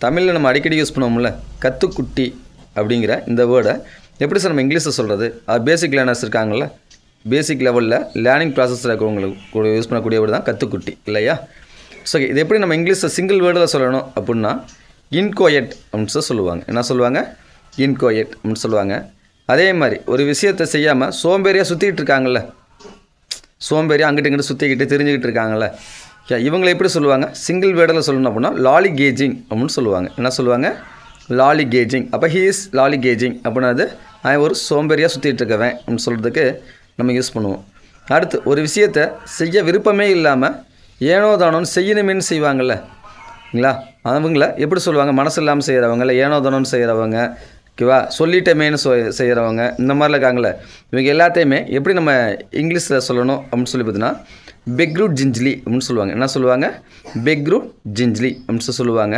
தமிழில் நம்ம அடிக்கடி யூஸ் பண்ணுவோம்ல கத்துக்குட்டி அப்படிங்கிற இந்த வேர்டை எப்படி சார் நம்ம இங்கிலீஷில் சொல்கிறது? அது பேசிக் லேர்னர்ஸ் இருக்காங்கள்ல, பேசிக் லெவலில் லேர்னிங் ப்ராசஸில் இருக்கிறவங்களுக்கு கூட யூஸ் பண்ணக்கூடிய வேர்டு தான் கத்துக்குட்டி இல்லையா? ஸோ இது எப்படி நம்ம இங்கிலீஷில் சிங்கிள் வேர்டில் சொல்லணும் அப்படின்னா இன்கோயட் அப்படின்னு சொல்லுவாங்க. என்ன சொல்லுவாங்க? இன்கோயட் அப்படின்னு சொல்லுவாங்க. அதே மாதிரி ஒரு விஷயத்தை செய்யாமல் சோம்பேறியாக சுற்றிக்கிட்டு இருக்காங்கள்ல, சோம்பேறியாக அங்கிட்டு இங்கிட்டு சுற்றிக்கிட்டு தெரிஞ்சுக்கிட்டு இருக்காங்கள்ல, இவங்களை எப்படி சொல்லுவாங்க? சிங்கிள் வேர்டில் சொல்லணும் அப்படின்னா லாலி கேஜிங் அப்படின்னு சொல்லுவாங்க. என்ன சொல்லுவாங்க? லாலி கேஜிங். அப்போ ஹீ இஸ் லாலி கேஜிங் அப்படின்னா அது அவன் ஒரு சோம்பேறியாக சுற்றிட்டு இருக்கவன் அப்படின்னு சொல்கிறதுக்கு நம்ம யூஸ் பண்ணுவோம். அடுத்து ஒரு விஷயத்தை செய்ய விருப்பமே இல்லாமல் ஏனோ தானோன்னு செய்யணுமேனு செய்வாங்கள்ல இல்லைங்களா, அவங்கள எப்படி சொல்லுவாங்க? மனசு இல்லாமல் செய்கிறவங்க, இல்லை ஏனோ தானோன்னு செய்கிறவங்க, ஓகேவா, சொல்லிட்டமேனு செய்கிறவங்க, இந்த மாதிரிலாம் இருக்காங்களே, இவங்க எல்லாத்தையுமே எப்படி நம்ம இங்கிலீஷில் சொல்லணும் அப்படின்னு சொல்லி பார்த்தீங்கன்னா பெக்ரூட் ஜிஞ்சிலி அப்படின்னு சொல்லுவாங்க. என்ன சொல்லுவாங்க? பெக்ரூட் ஜிஞ்சிலி அப்படின்னு சொல்லுவாங்க.